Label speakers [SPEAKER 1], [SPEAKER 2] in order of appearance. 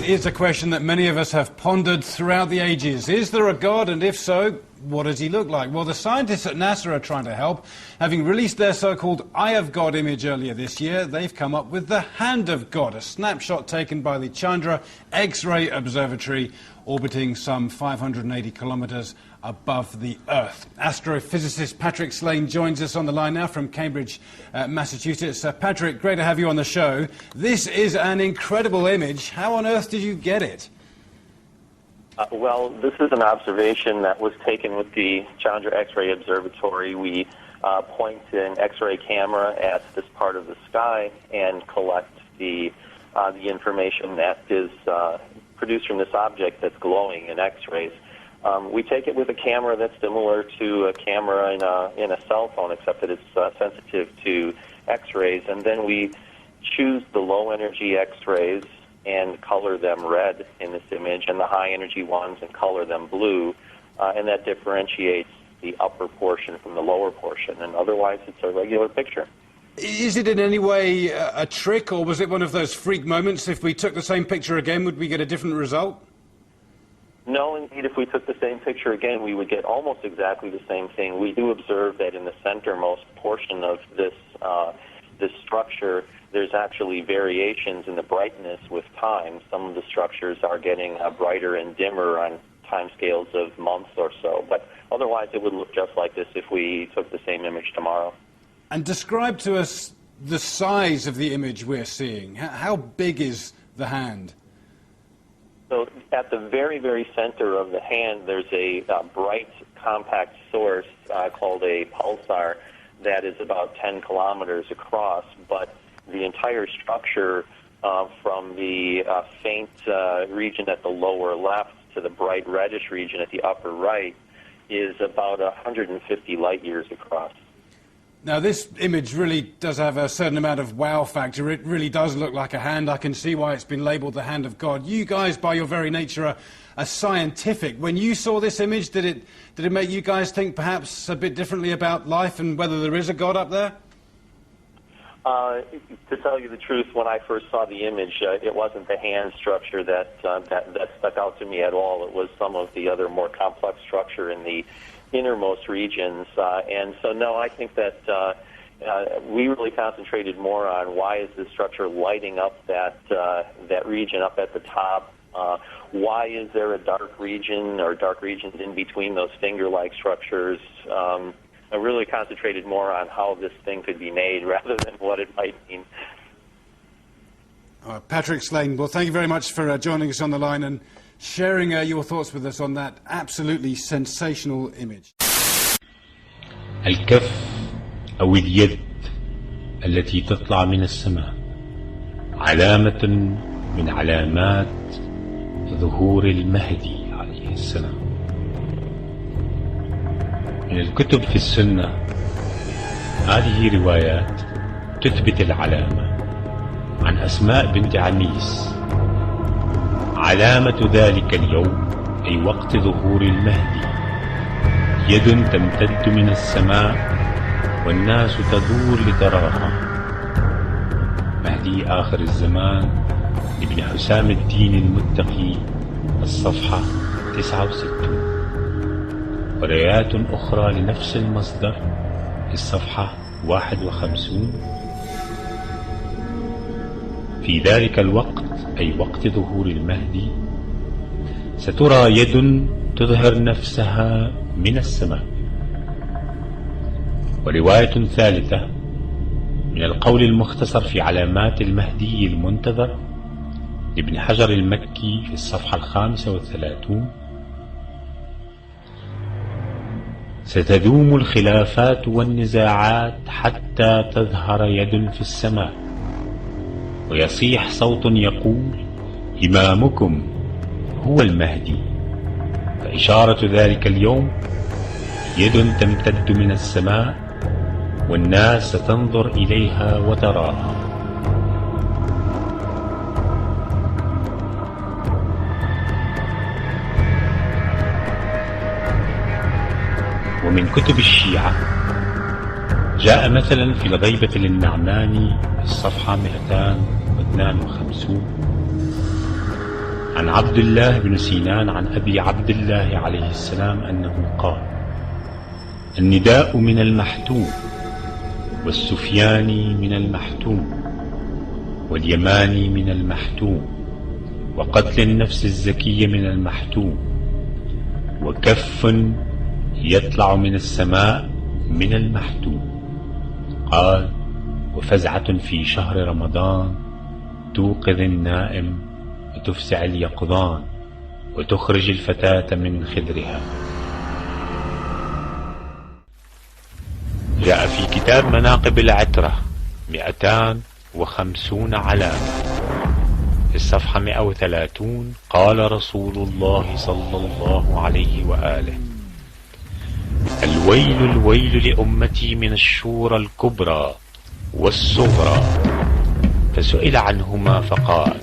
[SPEAKER 1] is a question that many of us have pondered throughout the ages. Is there a God, and if so, what does he look like? Well, the scientists at NASA are trying to help. Having released their so-called Eye of God image earlier this year, they've come up with the Hand of God, a snapshot taken by the Chandra X-ray Observatory, orbiting some 580 kilometres above the Earth. Astrophysicist Patrick Slane joins us on the line now from Cambridge, Massachusetts. Patrick, great to have you on the show. This is an incredible image. How on earth did you get it?
[SPEAKER 2] Well, this is an observation that was taken with the Chandra X-ray Observatory. We point an X-ray camera at this part of the sky and collect the information that is produced from this object that's glowing in X-rays. We take it with a camera that's similar to a camera in a cell phone, except that it's sensitive to X-rays, and then we choose the low-energy X-rays and color them red in this image, and the high-energy ones and color them blue, and that differentiates the upper portion from the lower portion, and otherwise it's a regular picture.
[SPEAKER 1] Is it in any way a trick, or was it one of those freak moments? If we took the same picture again, would we get a different result?
[SPEAKER 2] No, indeed, if we took the same picture again, we would get almost exactly the same thing. We do observe that in the centermost portion of this structure, there's actually variations in the brightness with time. Some of the structures are getting brighter and dimmer on timescales of months or so, but otherwise it would look just like this if we took the same image tomorrow.
[SPEAKER 1] And describe to us the size of the image we're seeing. How big is the hand?
[SPEAKER 2] So at the very, very center of the hand, there's a bright, compact source called a pulsar that is about 10 kilometers across, but the entire structure from the faint region at the lower left to the bright reddish region at the upper right is about 150 light years across.
[SPEAKER 1] Now, this image really does have a certain amount of wow factor. It really does look like a hand. I can see why it's been labelled the Hand of God. You guys, by your very nature, are scientific. When you saw this image, did it make you guys think perhaps a bit differently about life and whether there is a God up there?
[SPEAKER 2] To tell you the truth, when I first saw the image, it wasn't the hand structure that stuck out to me at all. It was some of the other more complex structure in the innermost regions. And so, no, I think that we really concentrated more on why is this structure lighting up that region up at the top. Why is there a dark region or dark regions in between those finger-like structures? I really concentrated more on how this thing could be made rather than what it might mean.
[SPEAKER 1] Patrick Slane, well, thank you very much for joining us on the line and sharing your thoughts with us on that absolutely sensational image.
[SPEAKER 3] الكف أو اليد التي تطلع من السماء علامة من علامات ظهور المهدي عليه السلام. من الكتب في السنة هذه روايات تثبت العلامة عن أسماء بنت عميس. علامة ذلك اليوم أي وقت ظهور المهدي يد تمتد من السماء والناس تدور لتراها. مهدي آخر الزمان لابن حسام الدين المتقي، الصفحة 69. وروايات أخرى لنفس المصدر في الصفحة 51. في ذلك الوقت أي وقت ظهور المهدي سترى يد تظهر نفسها من السماء. ورواية ثالثة من القول المختصر في علامات المهدي المنتظر لابن حجر المكي في الصفحة 35. ستدوم الخلافات والنزاعات حتى تظهر يد في السماء ويصيح صوت يقول إمامكم هو المهدي. فإشارة ذلك اليوم يد تمتد من السماء والناس ستنظر إليها وتراها. ومن كتب الشيعة جاء مثلا في الغيبة للنعماني الصفحة 252 عن عبد الله بن سينان عن أبي عبد الله عليه السلام أنه قال: النداء من المحتوم، والسفياني من المحتوم، واليماني من المحتوم، وقتل النفس الزكية من المحتوم، وكف يطلع من السماء من المحتوم. قال: وفزعة في شهر رمضان توقظ النائم وتفزع اليقظان وتخرج الفتاة من خدرها. جاء في كتاب مناقب العترة 250 علامة في الصفحة 130: قال رسول الله صلى الله عليه وآله: الويل الويل لأمتي من الشورى الكبرى والصغرى. فسئل عنهما فقال: